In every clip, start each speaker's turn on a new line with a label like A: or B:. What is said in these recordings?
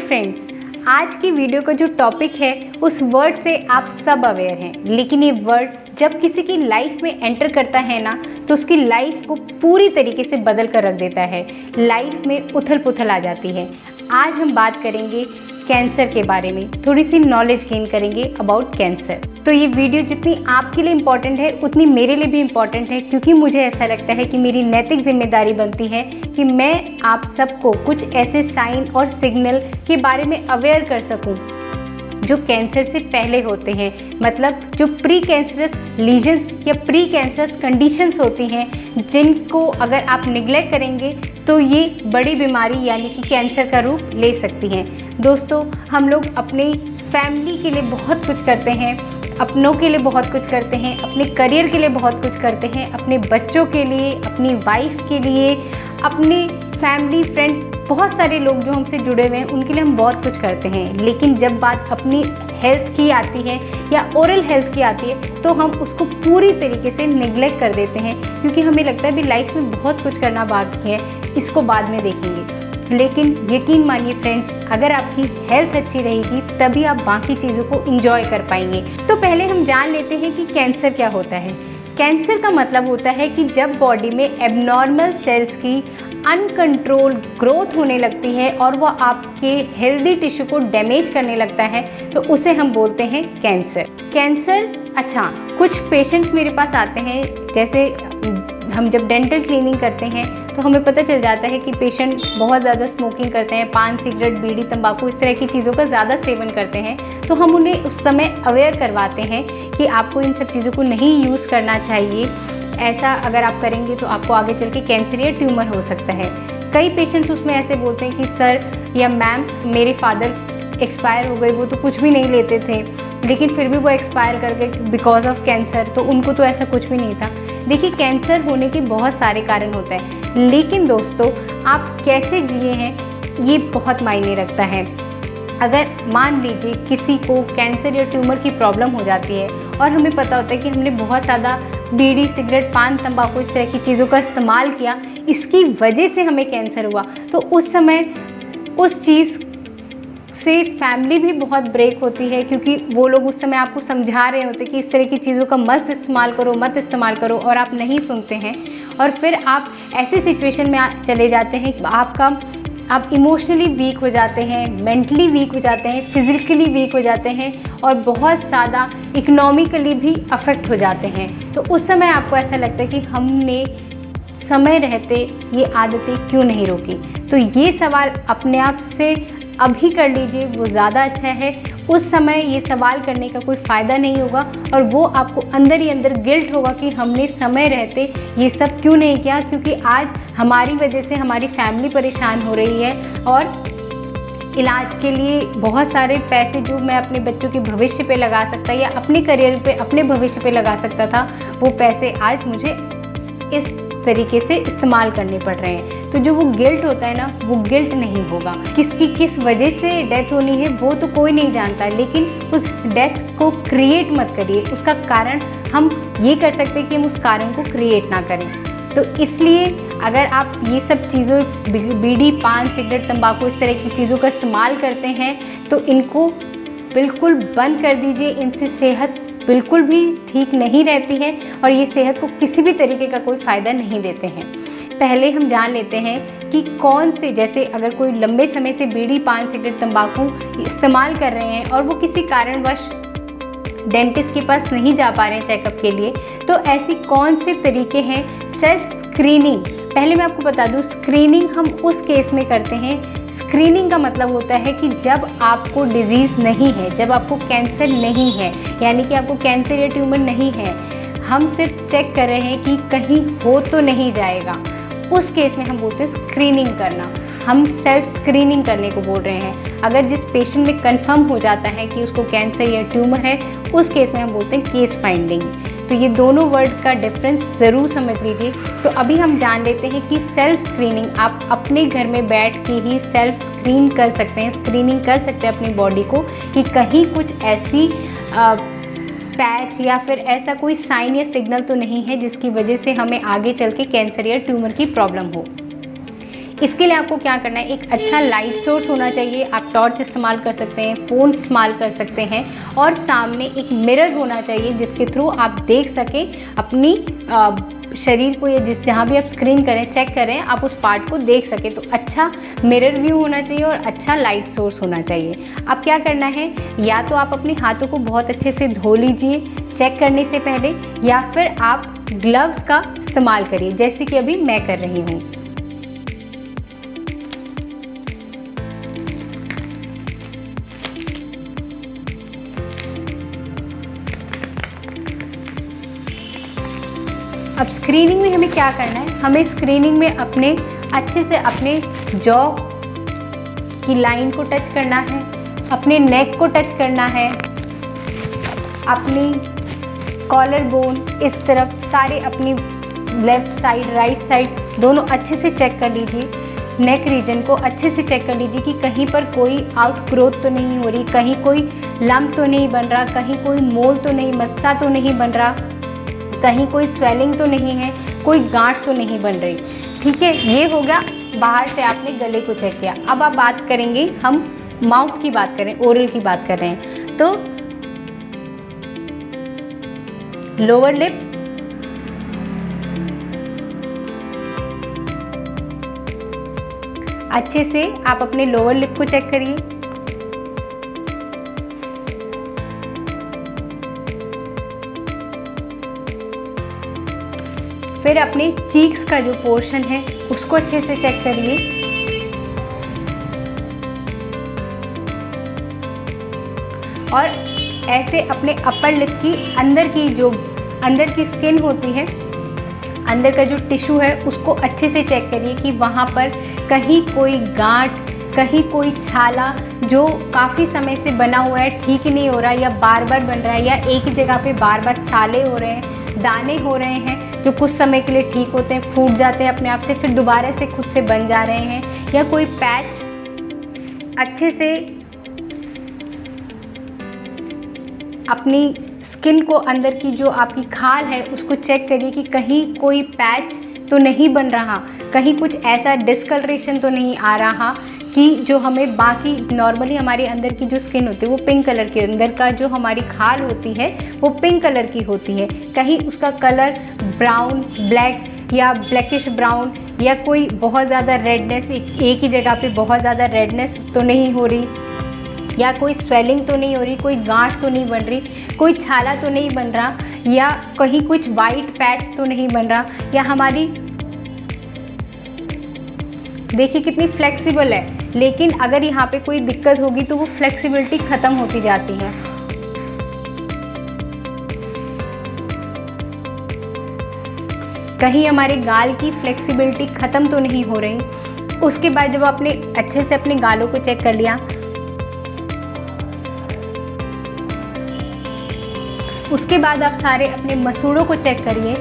A: Friends, आज की video का जो टॉपिक है उस वर्ड से आप सब अवेयर हैं, लेकिन ये वर्ड जब किसी की लाइफ में एंटर करता है ना तो उसकी लाइफ को पूरी तरीके से बदल कर रख देता है। लाइफ में उथल पुथल आ जाती है। आज हम बात करेंगे कैंसर के बारे में, थोड़ी सी नॉलेज गेन करेंगे अबाउट कैंसर। तो ये वीडियो जितनी आपके लिए इम्पॉर्टेंट है उतनी मेरे लिए भी इम्पॉर्टेंट है, क्योंकि मुझे ऐसा लगता है कि मेरी नैतिक जिम्मेदारी बनती है कि मैं आप सबको कुछ ऐसे साइन और सिग्नल के बारे में अवेयर कर सकूं जो कैंसर से पहले होते हैं, मतलब जो प्री कैंसरस लीजन्स या प्री कैंसरस कंडीशंस होती हैं, जिनको अगर आप निगलेक्ट करेंगे तो ये बड़ी बीमारी यानी कि कैंसर का रूप ले सकती हैं। दोस्तों, हम लोग अपनी फैमिली के लिए बहुत कुछ करते हैं, अपनों के लिए बहुत कुछ करते हैं, अपने करियर के लिए बहुत कुछ करते हैं, अपने बच्चों के लिए, अपनी वाइफ के लिए, अपने फैमिली फ्रेंड, बहुत सारे लोग जो हमसे जुड़े हुए हैं उनके लिए हम बहुत कुछ करते हैं। लेकिन जब बात अपनी हेल्थ की आती है या ओरल हेल्थ की आती है तो हम उसको पूरी तरीके से निगलेक्ट कर देते हैं, क्योंकि हमें लगता है अभी लाइफ में बहुत कुछ करना बाकी है, इसको बाद में देखेंगे। लेकिन यकीन मानिए फ्रेंड्स, अगर आपकी हेल्थ अच्छी रहेगी तभी आप बाकी चीज़ों को एंजॉय कर पाएंगे। तो पहले हम जान लेते हैं कि कैंसर क्या होता है। कैंसर का मतलब होता है कि जब बॉडी में एबनॉर्मल सेल्स की अनकंट्रोल ग्रोथ होने लगती है और वो आपके हेल्दी टिश्यू को डैमेज करने लगता है तो उसे हम बोलते हैं कैंसर। अच्छा, कुछ पेशेंट्स मेरे पास आते हैं, जैसे हम जब डेंटल क्लीनिंग करते हैं तो हमें पता चल जाता है कि पेशेंट बहुत ज़्यादा स्मोकिंग करते हैं, पान, सिगरेट, बीड़ी, तंबाकू, इस तरह की चीज़ों का ज़्यादा सेवन करते हैं। तो हम उन्हें उस समय अवेयर करवाते हैं कि आपको इन सब चीज़ों को नहीं यूज़ करना चाहिए, ऐसा अगर आप करेंगे तो आपको आगे चल के कैंसर या ट्यूमर हो सकता है। कई पेशेंट्स उसमें ऐसे बोलते हैं कि सर या मैम, मेरे फादर एक्सपायर हो गए, वो तो कुछ भी नहीं लेते थे लेकिन फिर भी वो एक्सपायर कर गए बिकॉज ऑफ कैंसर, तो उनको तो ऐसा कुछ भी नहीं था। देखिए, कैंसर होने के बहुत सारे कारण होते हैं, लेकिन दोस्तों आप कैसे जिए हैं ये बहुत मायने रखता है। अगर मान लीजिए किसी को कैंसर या ट्यूमर की प्रॉब्लम हो जाती है और हमें पता होता है कि हमने बहुत ज़्यादा बीड़ी, सिगरेट, पान, तंबाकू, इस तरह की चीज़ों का इस्तेमाल किया, इसकी वजह से हमें कैंसर हुआ, तो उस समय उस चीज़ से फैमिली भी बहुत ब्रेक होती है, क्योंकि वो लोग उस समय आपको समझा रहे होते कि इस तरह की चीज़ों का मत इस्तेमाल करो और आप नहीं सुनते हैं। और फिर आप ऐसी सिचुएशन में चले जाते हैं आप इमोशनली वीक हो जाते हैं, मेंटली वीक हो जाते हैं, फिज़िकली वीक हो जाते हैं और बहुत ज़्यादा इकोनॉमिकली भी अफेक्ट हो जाते हैं। तो उस समय आपको ऐसा लगता है कि हमने समय रहते ये आदतें क्यों नहीं रोकी। तो ये सवाल अपने आप से अभी कर लीजिए, वो ज़्यादा अच्छा है। उस समय ये सवाल करने का कोई फ़ायदा नहीं होगा और वो आपको अंदर ही अंदर गिल्ट होगा कि हमने समय रहते ये सब क्यों नहीं किया, क्योंकि आज हमारी वजह से हमारी फैमिली परेशान हो रही है और इलाज के लिए बहुत सारे पैसे जो मैं अपने बच्चों के भविष्य पे लगा सकता या अपने करियर पे, अपने भविष्य पे लगा सकता था, वो पैसे आज मुझे इस तरीके से इस्तेमाल करने पड़ रहे हैं। तो जो वो गिल्ट होता है ना, वो गिल्ट नहीं होगा। किसकी किस वजह से डेथ होनी है वो तो कोई नहीं जानता, लेकिन उस डेथ को क्रिएट मत करिए। उसका कारण हम ये कर सकते हैं कि हम उस कारण को क्रिएट ना करें। तो इसलिए अगर आप ये सब चीज़ों, बीड़ी, पान, सिगरेट, तंबाकू, इस तरह की चीज़ों का इस्तेमाल करते हैं तो इनको बिल्कुल बंद कर दीजिए। इनसे सेहत बिल्कुल भी ठीक नहीं रहती है और ये सेहत को किसी भी तरीके का कोई फ़ायदा नहीं देते हैं। पहले हम जान लेते हैं कि कौन से, जैसे अगर कोई लंबे समय से बीड़ी, पान, सिगरेट, तंबाकू इस्तेमाल कर रहे हैं और वो किसी कारणवश डेंटिस्ट के पास नहीं जा पा रहे हैं चेकअप के लिए, तो ऐसी कौन से तरीके हैं। सेल्फ स्क्रीनिंग, पहले मैं आपको बता दूं, स्क्रीनिंग हम उस केस में करते हैं। स्क्रीनिंग का मतलब होता है कि जब आपको डिजीज़ नहीं है, जब आपको कैंसर नहीं है, यानी कि आपको कैंसर या ट्यूमर नहीं है, हम सिर्फ चेक कर रहे हैं कि कहीं हो तो नहीं जाएगा, उस केस में हम बोलते हैं स्क्रीनिंग करना। हम सेल्फ स्क्रीनिंग करने को बोल रहे हैं। अगर जिस पेशेंट में कंफर्म हो जाता है कि उसको कैंसर या ट्यूमर है, उस केस में हम बोलते हैं केस फाइंडिंग। तो ये दोनों वर्ड का डिफरेंस ज़रूर समझ लीजिए। तो अभी हम जान लेते हैं कि सेल्फ स्क्रीनिंग आप अपने घर में बैठ के ही सेल्फ स्क्रीन कर सकते हैं, स्क्रीनिंग कर सकते हैं अपनी बॉडी को कि कहीं कुछ ऐसी पैच या फिर ऐसा कोई साइन या सिग्नल तो नहीं है जिसकी वजह से हमें आगे चल के कैंसर या ट्यूमर की प्रॉब्लम हो। इसके लिए आपको क्या करना है, एक अच्छा लाइट सोर्स होना चाहिए। आप टॉर्च इस्तेमाल कर सकते हैं, फ़ोन इस्तेमाल कर सकते हैं, और सामने एक मिरर होना चाहिए जिसके थ्रू आप देख सकें अपनी शरीर को, या जहाँ भी आप स्क्रीन करें, चेक करें, आप उस पार्ट को देख सकें। तो अच्छा मिरर व्यू होना चाहिए और अच्छा लाइट सोर्स होना चाहिए। अब क्या करना है, या तो आप अपने हाथों को बहुत अच्छे से धो लीजिए चेक करने से पहले, या फिर आप ग्लव्स का इस्तेमाल करिए जैसे कि अभी मैं कर रही हूँ। अब स्क्रीनिंग में हमें क्या करना है, हमें स्क्रीनिंग में अपने अच्छे से अपने जॉ की लाइन को टच करना है, अपने नेक को टच करना है, अपनी कॉलर बोन इस तरफ सारे, अपनी लेफ़्ट साइड राइट साइड दोनों अच्छे से चेक कर लीजिए। नेक रीजन को अच्छे से चेक कर लीजिए कि कहीं पर कोई आउट ग्रोथ तो नहीं हो रही, कहीं कोई लम्प तो नहीं बन रहा, कहीं कोई मोल तो नहीं, मस्सा तो नहीं बन रहा, कहीं कोई स्वेलिंग तो नहीं है, कोई गांठ तो नहीं बन रही। ठीक है, ये हो गया बाहर से आपने गले को चेक किया। अब आप बात करेंगे, हम माउथ की बात करें, ओरल की बात कर रहे हैं, तो लोअर लिप, अच्छे से आप अपने लोअर लिप को चेक करिए। फिर अपने चीक्स का जो पोर्शन है उसको अच्छे से चेक करिए। और ऐसे अपने अपर लिप की अंदर की जो अंदर की स्किन होती है, अंदर का जो टिश्यू है उसको अच्छे से चेक करिए कि वहाँ पर कहीं कोई गांठ, कहीं कोई छाला जो काफ़ी समय से बना हुआ है ठीक नहीं हो रहा, या बार बार बन रहा है, या एक ही जगह पे बार बार छाले हो रहे हैं, दाने हो रहे हैं जो कुछ समय के लिए ठीक होते हैं, फूट जाते हैं अपने आप से, फिर दोबारा से खुद से बन जा रहे हैं, या कोई पैच। अच्छे से अपनी स्किन को, अंदर की जो आपकी खाल है उसको चेक करिए कि कहीं कोई पैच तो नहीं बन रहा, कहीं कुछ ऐसा डिस्कलरेशन तो नहीं आ रहा कि जो हमें बाकी नॉर्मली हमारे अंदर की जो स्किन होती है वो पिंक कलर के, अंदर का जो हमारी खाल होती है वो पिंक कलर की होती है, कहीं उसका कलर ब्राउन, ब्लैक या ब्लैकिश ब्राउन, या कोई बहुत ज़्यादा रेडनेस, एक ही जगह पे बहुत ज़्यादा रेडनेस तो नहीं हो रही, या कोई स्वेलिंग तो नहीं हो रही, कोई गांठ तो नहीं बन रही, कोई छाला तो नहीं बन रहा, या कहीं कुछ वाइट पैच तो नहीं बन रहा, या हमारी देखिए कितनी फ्लेक्सिबल है, लेकिन अगर यहाँ पे कोई दिक्कत होगी तो वो फ्लेक्सिबिलिटी ख़त्म होती जाती है। कहीं हमारे गाल की फ्लेक्सिबिलिटी ख़त्म तो नहीं हो रही। उसके बाद जब आपने अच्छे से अपने गालों को चेक कर लिया, उसके बाद आप सारे अपने मसूड़ों को चेक करिए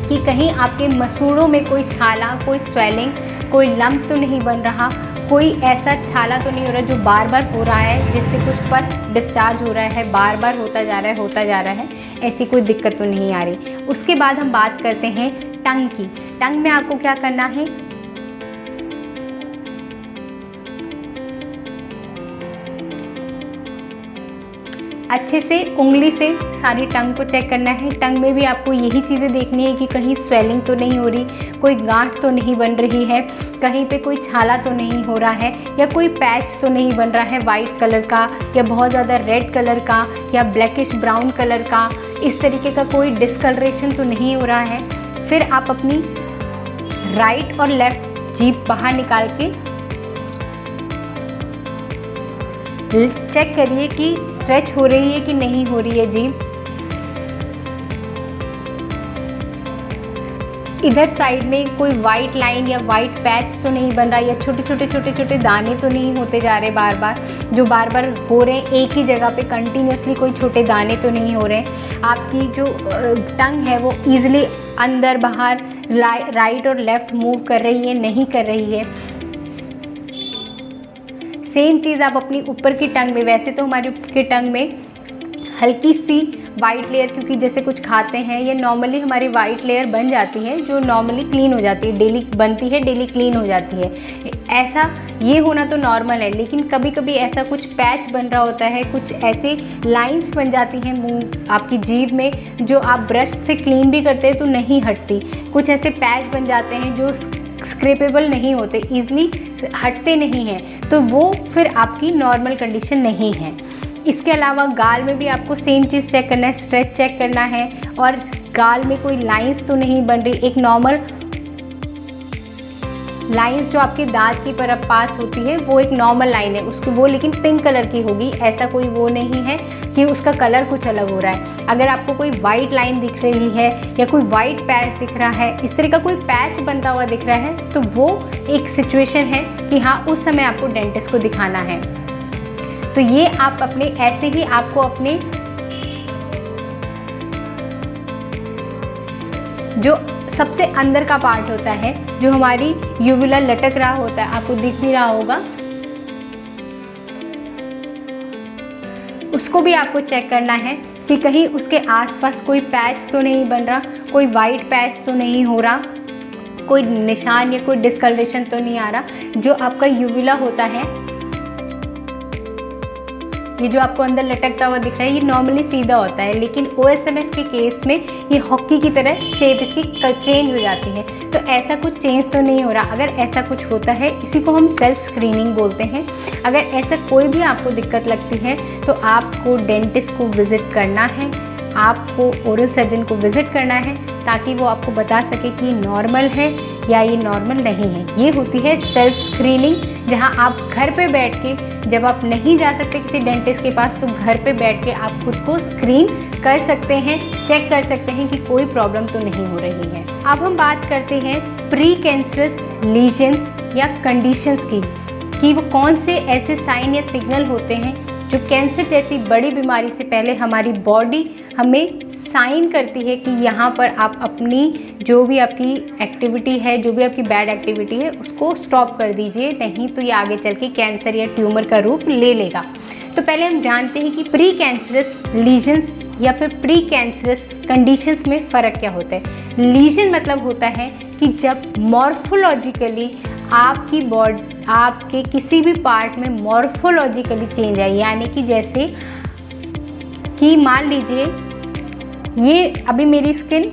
A: कि कहीं आपके मसूड़ों में कोई छाला, कोई स्वेलिंग, कोई लंप तो नहीं बन रहा, कोई ऐसा छाला तो नहीं हो रहा जो बार बार हो रहा है, जिससे कुछ पस डिस्चार्ज हो रहा है, बार बार होता जा रहा है, ऐसी कोई दिक्कत तो नहीं आ रही। उसके बाद हम बात करते हैं टंग की। टंग में आपको क्या करना है, अच्छे से उंगली से सारी टंग को चेक करना है। टंग में भी आपको यही चीज़ें देखनी है कि कहीं स्वेलिंग तो नहीं हो रही, कोई गांठ तो नहीं बन रही है, कहीं पे कोई छाला तो नहीं हो रहा है, या कोई पैच तो नहीं बन रहा है वाइट कलर का, या बहुत ज़्यादा रेड कलर का, या ब्लैकिश ब्राउन कलर का, इस तरीके का कोई डिस्कलरेशन तो नहीं हो रहा है। फिर आप अपनी राइट और लेफ़्ट जीभ बाहर निकाल के चेक करिए कि स्ट्रेच हो रही है कि नहीं हो रही है जीभ। इधर साइड में कोई वाइट लाइन या वाइट पैच तो नहीं बन रहा, या छोटे छोटे दाने तो नहीं होते जा रहे बार बार, जो बार बार हो रहे हैं एक ही जगह पे कंटिन्यूसली, कोई छोटे दाने तो नहीं हो रहे हैं। आपकी जो टंग है वो ईजिली अंदर बाहर राइट और लेफ़्ट मूव कर रही है, नहीं कर रही है। सेम चीज़ आप अपनी ऊपर की टंग में, वैसे तो हमारी ऊपर की टंग में हल्की सी वाइट लेयर, क्योंकि जैसे कुछ खाते हैं या नॉर्मली हमारी वाइट लेयर बन जाती है जो नॉर्मली क्लीन हो जाती है, डेली बनती है, डेली क्लीन हो जाती है, ऐसा ये होना तो नॉर्मल है। लेकिन कभी कभी ऐसा कुछ पैच बन रहा होता है, कुछ ऐसे लाइंस बन जाती हैं मुंह आपकी जीभ में जो आप ब्रश से क्लीन भी करते हैं तो नहीं हटती, कुछ ऐसे पैच बन जाते हैं जो स्क्रैपेबल नहीं होते, ईजिली हटते नहीं हैं, तो वो फिर आपकी नॉर्मल कंडीशन नहीं है। इसके अलावा गाल में भी आपको सेम चीज़ चेक करना है, स्ट्रेच चेक करना है, और गाल में कोई लाइंस तो नहीं बन रही, एक नॉर्मल लाइंस जो आपके दांत की तरफ पास होती है वो एक नॉर्मल लाइन है, उसको वो लेकिन पिंक कलर की होगी, ऐसा कोई वो नहीं है कि उसका कलर कुछ अलग हो रहा है। अगर आपको कोई वाइट लाइन दिख रही है या कोई वाइट पैच दिख रहा है, इस तरह का कोई पैच बनता हुआ दिख रहा है, तो वो एक सिचुएशन है कि हाँ उस समय आपको डेंटिस्ट को दिखाना है। तो ये आप अपने ऐसे ही आपको अपने जो सबसे अंदर का पार्ट होता है, जो हमारी यूविला लटक रहा होता है, आपको दिख भी रहा होगा, उसको भी आपको चेक करना है कि कहीं उसके आसपास कोई पैच तो नहीं बन रहा, कोई वाइट पैच तो नहीं हो रहा, कोई निशान या कोई डिस्कलरेशन तो नहीं आ रहा। जो आपका यूविला होता है, ये जो आपको अंदर लटकता हुआ दिख रहा है, ये नॉर्मली सीधा होता है, लेकिन OSMF के केस में ये हॉकी की तरह शेप इसकी चेंज हो जाती है। तो ऐसा कुछ चेंज तो नहीं हो रहा। अगर ऐसा कुछ होता है, इसी को हम सेल्फ स्क्रीनिंग बोलते हैं। अगर ऐसा कोई भी आपको दिक्कत लगती है तो आपको डेंटिस्ट को विज़िट करना है, आपको ओरल सर्जन को विज़िट करना है, ताकि वो आपको बता सके कि ये नॉर्मल है या ये नॉर्मल नहीं है। ये होती है सेल्फ स्क्रीनिंग, जहाँ आप घर पे बैठ के, जब आप नहीं जा सकते किसी डेंटिस्ट के पास, तो घर पे बैठ के आप खुद को स्क्रीन कर सकते हैं, चेक कर सकते हैं कि कोई प्रॉब्लम तो नहीं हो रही है। अब हम बात करते हैं प्री कैंसरस लीजन्स या कंडीशंस की, कि वो कौन से ऐसे साइन या सिग्नल होते हैं जो कैंसर जैसी बड़ी बीमारी से पहले हमारी बॉडी हमें साइन करती है कि यहाँ पर आप अपनी जो भी आपकी एक्टिविटी है, जो भी आपकी बैड एक्टिविटी है, उसको स्टॉप कर दीजिए, नहीं तो ये आगे चल के कैंसर या ट्यूमर का रूप ले लेगा। तो पहले हम जानते हैं कि प्री कैंसरस लीजन्स या फिर प्री कैंसरस कंडीशंस में फ़र्क क्या होता है। लीजन मतलब होता है कि जब मॉर्फोलॉजिकली आपकी बॉडी, आपके किसी भी पार्ट में मॉर्फोलॉजिकली चेंज है, यानी कि जैसे कि मान लीजिए ये अभी मेरी स्किन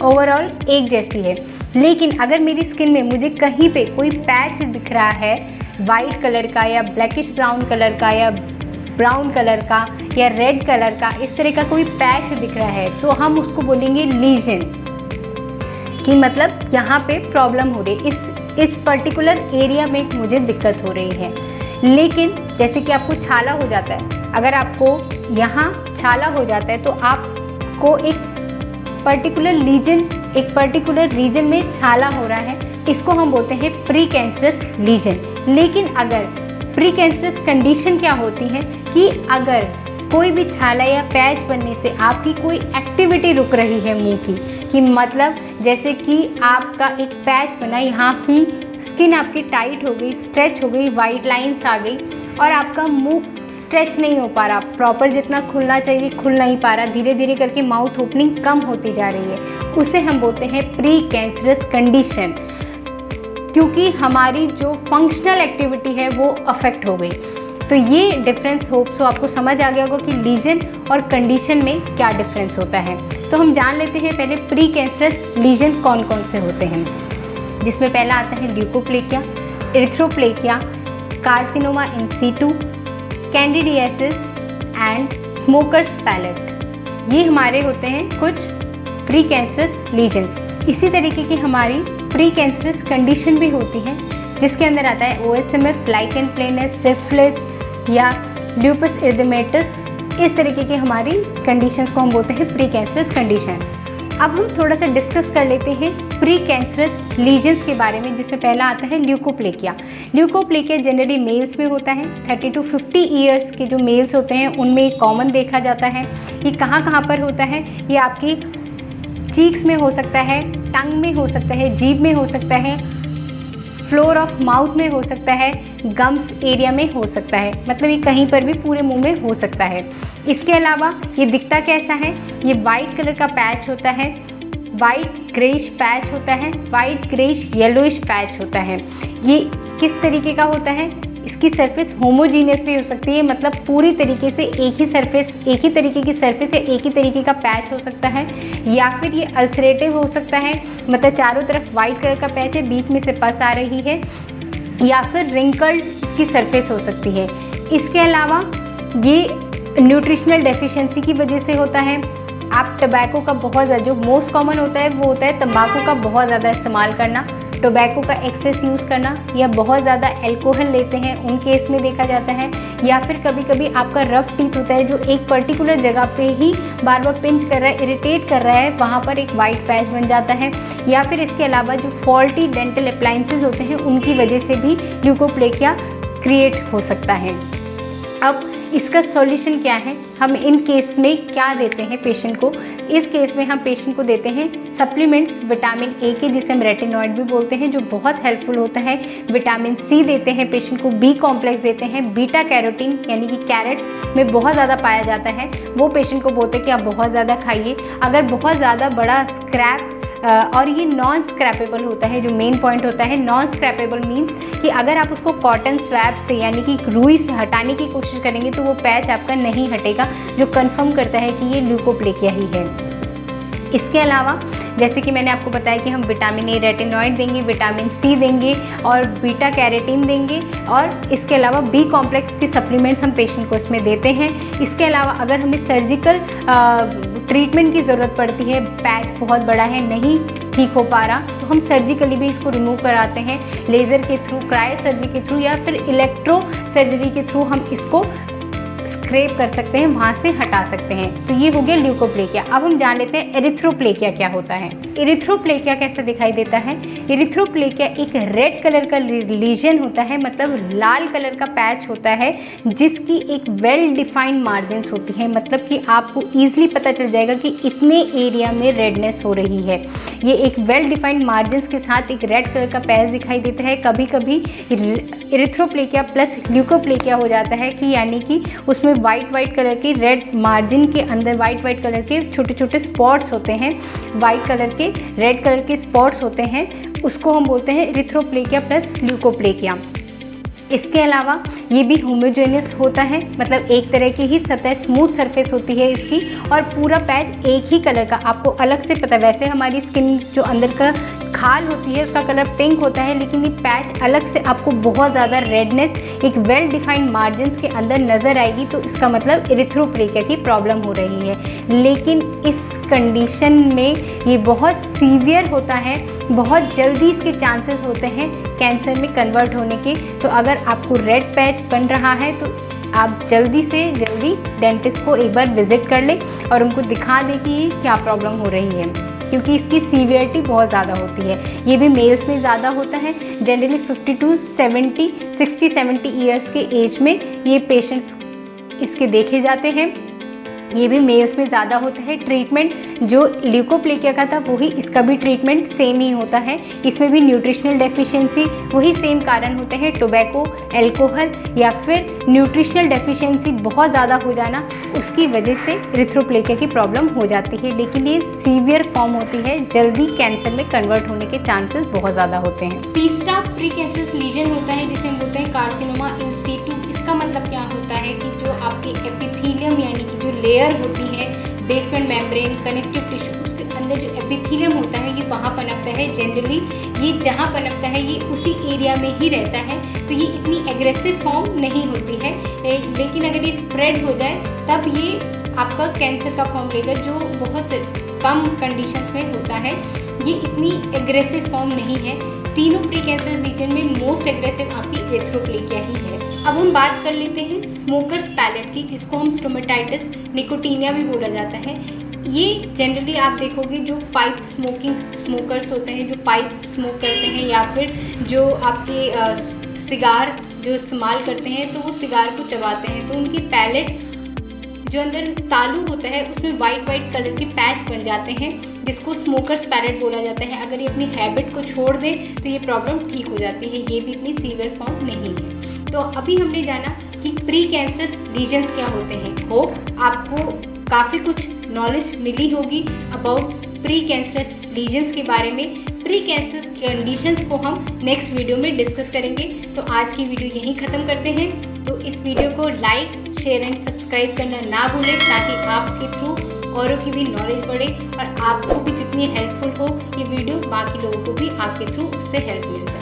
A: ओवरऑल एक जैसी है, लेकिन अगर मेरी स्किन में मुझे कहीं पे कोई पैच दिख रहा है वाइट कलर का या ब्लैकिश ब्राउन कलर का या ब्राउन कलर का या रेड कलर का, इस तरह का कोई पैच दिख रहा है, तो हम उसको बोलेंगे लीजन, कि मतलब यहाँ पे प्रॉब्लम हो रही है, इस पर्टिकुलर एरिया में मुझे दिक्कत हो रही है। लेकिन जैसे कि आपको छाला हो जाता है, अगर आपको यहाँ छाला हो जाता है तो आपको एक पर्टिकुलर रीजन में छाला हो रहा है, इसको हम बोलते हैं प्री कैंसरस लीजन। लेकिन अगर प्री कैंसरस कंडीशन क्या होती है कि अगर कोई भी छाला या पैच बनने से आपकी कोई एक्टिविटी रुक रही है मुंह की, कि मतलब जैसे कि आपका एक पैच बना, यहाँ की स्किन आपकी टाइट हो गई, स्ट्रेच हो गई, वाइट लाइंस आ गई और आपका मुंह स्ट्रेच नहीं हो पा रहा, प्रॉपर जितना खुलना चाहिए खुल नहीं पा रहा, धीरे धीरे करके माउथ ओपनिंग कम होती जा रही है, उसे हम बोलते हैं प्री कैंसरस कंडीशन, क्योंकि हमारी जो फंक्शनल एक्टिविटी है वो अफेक्ट हो गई। तो ये डिफरेंस होप सो आपको समझ आ गया होगा कि लीजन और कंडीशन में क्या डिफरेंस होता है। तो हम जान लेते हैं पहले प्री कैंसरस लीजन कौन कौन से होते हैं, जिसमें पहला आता है leukoplakia, erythroplakia, carcinoma in situ, candidiasis and smokers palate. ये हमारे होते हैं कुछ प्री कैंसरस लीजन्स। इसी तरीके की हमारी प्री कैंसरस कंडीशन भी होती है, जिसके अंदर आता है OSMF, लाइकेन प्लेनस, सिफिलिस या ल्यूपस एरिथेमेटस। इस तरीके की हमारी कंडीशंस को हम बोलते हैं प्री कैंसरस कंडीशन। अब हम थोड़ा सा डिस्कस कर लेते हैं प्री कैंसरस लीजन्स के बारे में, जिसमें पहला आता है ल्यूकोप्लेकिया। ल्यूकोप्लेकिया जनरली मेल्स में होता है, 30 to 50 ईयर्स के जो मेल्स होते हैं उनमें कॉमन देखा जाता है। ये कहाँ कहाँ पर होता है, ये आपकी चीक्स में हो सकता है, टंग में हो सकता है, जीभ में हो सकता है, फ्लोर ऑफ माउथ में हो सकता है, गम्स एरिया में हो सकता है, मतलब ये कहीं पर भी पूरे मुंह में हो सकता है। इसके अलावा ये दिखता कैसा है, ये वाइट कलर का पैच होता है, वाइट ग्रेइश पैच होता है, वाइट ग्रेइश येलोइश पैच होता है। ये किस तरीके का होता है, इसकी सरफेस होमोजीनियस भी हो सकती है, मतलब पूरी तरीके से एक ही सरफेस, एक ही तरीके की सरफेस या एक ही तरीके का पैच हो सकता है, या फिर ये अल्सरेटिव हो सकता है, मतलब चारों तरफ वाइट कलर का पैच है, बीच में से पस आ रही है, या फिर रिंकल्ड इसकी सरफेस हो सकती है। इसके अलावा ये न्यूट्रिशनल डेफिशिएंसी की वजह से होता है। आप टबैको का बहुत ज़्यादा, जो मोस्ट कॉमन होता है वो होता है तंबाकू का बहुत ज़्यादा इस्तेमाल करना, टोबैको का एक्सेस यूज़ करना, या बहुत ज़्यादा अल्कोहल लेते हैं उन केस में देखा जाता है, या फिर कभी कभी आपका रफ टीथ होता है जो एक पर्टिकुलर जगह पे ही बार बार पिंच कर रहा है, इरिटेट कर रहा है, वहाँ पर एक वाइट पैच बन जाता है, या फिर इसके अलावा जो फॉल्टी डेंटल अप्लायंसेज होते हैं उनकी वजह से भी ल्यूकोप्लेकिया क्रिएट हो सकता है। अब इसका सॉल्यूशन क्या है, हम इन केस में क्या देते हैं पेशेंट को? इस केस में हम पेशेंट को देते हैं सप्लीमेंट्स विटामिन ए के, जिसे हम रेटिनॉइड भी बोलते हैं, जो बहुत हेल्पफुल होता है। विटामिन सी देते हैं पेशेंट को, बी कॉम्प्लेक्स देते हैं, बीटा कैरोटीन यानी कि कैरेट्स में बहुत ज़्यादा पाया जाता है, वो पेशेंट को बोलते हैं कि आप बहुत ज़्यादा खाइए। अगर बहुत ज़्यादा बड़ा स्क्रैप और ये नॉन स्क्रैपेबल होता है, जो मेन पॉइंट होता है नॉन स्क्रैपेबल मीन्स कि अगर आप उसको कॉटन स्वैब से यानी कि रुई से हटाने की कोशिश करेंगे तो वो पैच आपका नहीं हटेगा, जो कंफर्म करता है कि ये ल्यूकोप्लेकिया ही है। इसके अलावा जैसे कि मैंने आपको बताया कि हम विटामिन ए रेटिनॉइड देंगे, विटामिन सी देंगे और बीटा कैरोटीन देंगे, और इसके अलावा बी कॉम्प्लेक्स की सप्लीमेंट्स हम पेशेंट को इसमें देते हैं। इसके अलावा अगर हमें सर्जिकल ट्रीटमेंट की ज़रूरत पड़ती है, पैच बहुत बड़ा है, नहीं ठीक हो पा रहा, तो हम सर्जिकली भी इसको रिमूव कराते हैं, लेज़र के थ्रू, क्रायो सर्जरी के थ्रू, या फिर इलेक्ट्रो सर्जरी के थ्रू हम इसको स्क्रैप कर सकते हैं, वहाँ से हटा सकते हैं। तो ये हो गया ल्यूकोप्लेकिया। अब हम जान लेते हैं एरिथ्रोप्लेकिया क्या होता है। एरिथ्रोप्लेकिया कैसे दिखाई देता है? एरिथ्रोप्लेकिया एक रेड कलर का लीजन होता है, मतलब लाल कलर का पैच होता है, जिसकी एक वेल डिफाइंड मार्जिन्स होती है, मतलब कि आपको ईजिली पता चल जाएगा कि इतने एरिया में रेडनेस हो रही है। ये एक वेल डिफाइंड मार्जिन्स के साथ एक रेड कलर का पैच दिखाई देता है। कभी कभी एरिथ्रोप्लेकिया प्लस ल्यूकोप्लेकिया हो जाता है, कि यानी कि उसमें वाइट कलर के रेड मार्जिन के अंदर वाइट कलर के छोटे छोटे स्पॉट्स होते हैं, वाइट कलर के रेड कलर के स्पॉट्स होते हैं, उसको हम बोलते हैं एरिथ्रोप्लेकिया प्लस ल्यूकोप्लेकिया। इसके अलावा ये भी होमोजेनियस होता है, मतलब एक तरह की ही सतह, स्मूथ सरफेस होती है इसकी, और पूरा पैच एक ही कलर का आपको अलग से पता है। वैसे हमारी स्किन जो अंदर का खाल होती है उसका कलर पिंक होता है, लेकिन ये पैच अलग से आपको बहुत ज़्यादा रेडनेस एक वेल डिफाइंड मार्जिन्स के अंदर नज़र आएगी, तो इसका मतलब एरिथ्रोप्लेकिया की प्रॉब्लम हो रही है। लेकिन इस कंडीशन में ये बहुत सीवियर होता है, बहुत जल्दी इसके चांसेस होते हैं कैंसर में कन्वर्ट होने के। तो अगर आपको रेड पैच बन रहा है तो आप जल्दी से जल्दी डेंटिस्ट को एक बार विज़िट कर लें और उनको दिखा दें कि ये क्या प्रॉब्लम हो रही है, क्योंकि इसकी सीवियरिटी बहुत ज़्यादा होती है। ये भी मेल्स में ज़्यादा होता है, जनरली 50 to 60-70 ईयर्स के एज में ये पेशेंट्स इसके देखे जाते हैं। ये भी मेल्स में ज़्यादा होता है। ट्रीटमेंट जो ल्यूकोप्लेकिया का था वही इसका भी ट्रीटमेंट सेम ही होता है। इसमें भी न्यूट्रिशनल डेफिशिएंसी वही सेम कारण होते हैं, टोबैको, अल्कोहल या फिर न्यूट्रिशनल डेफिशिएंसी बहुत ज़्यादा हो जाना, उसकी वजह से एरिथ्रोप्लेकिया की प्रॉब्लम हो जाती है। लेकिन ये सीवियर फॉर्म होती है, जल्दी कैंसर में कन्वर्ट होने के चांसेस बहुत ज़्यादा होते हैं। तीसरा प्री कैंसरस लीजन होता है जिसे हम बोलते हैं कार्सिनोमा इन सीटू। इसका मतलब क्या होता है कि जो आपके एपिथेलियम यानी कि जो लेयर होती है बेसमेंट मेम्ब्रेन कनेक्टिव टिश्यू, उसके अंदर जो एपिथेलियम होता है ये वहाँ पनपता है। जनरली ये जहाँ पनपता है ये उसी एरिया में ही रहता है, तो ये इतनी एग्रेसिव फॉर्म नहीं होती है। लेकिन अगर ये स्प्रेड हो जाए तब ये आपका कैंसर का फॉर्म लेगा, जो बहुत कम कंडीशंस में होता है। ये इतनी एग्रेसिव फॉर्म नहीं है। तीनों प्री कैंसर रीजन में मोस्ट एग्रेसिव आपकी एरिथ्रोप्लेकिया ही है। अब हम बात कर लेते हैं स्मोकर्स पैलेट की, जिसको हम स्टोमेटाइटिस निकोटीनिया भी बोला जाता है। ये जनरली आप देखोगे जो पाइप स्मोकर्स होते हैं, जो पाइप स्मोक करते हैं या फिर जो आपके सिगार जो इस्तेमाल करते हैं, तो वो सिगार को चबाते हैं, तो उनकी पैलेट जो अंदर तालू होता है उसमें वाइट कलर के पैच बन जाते हैं, जिसको स्मोकर्स पैलेट बोला जाता है। अगर ये अपनी हैबिट को छोड़ दें तो ये प्रॉब्लम ठीक हो जाती है। ये भी इतनी सीवियर फॉर्म नहीं है। तो अभी हमने जाना कि प्री कैंसरस लीजन्स क्या होते हैं। होप आपको काफ़ी कुछ नॉलेज मिली होगी अबाउट प्री कैंसरस लीजन्स के बारे में। प्री कैंसरस कंडीशंस को हम नेक्स्ट वीडियो में डिस्कस करेंगे। तो आज की वीडियो यहीं ख़त्म करते हैं। तो इस वीडियो को लाइक, शेयर एंड सब्सक्राइब करना ना भूलें, ताकि आपके थ्रू औरों की भी नॉलेज बढ़े और आपको भी जितनी हेल्पफुल हो ये वीडियो, बाकी लोगों को भी आपके थ्रू उससे हेल्प मिल जाए।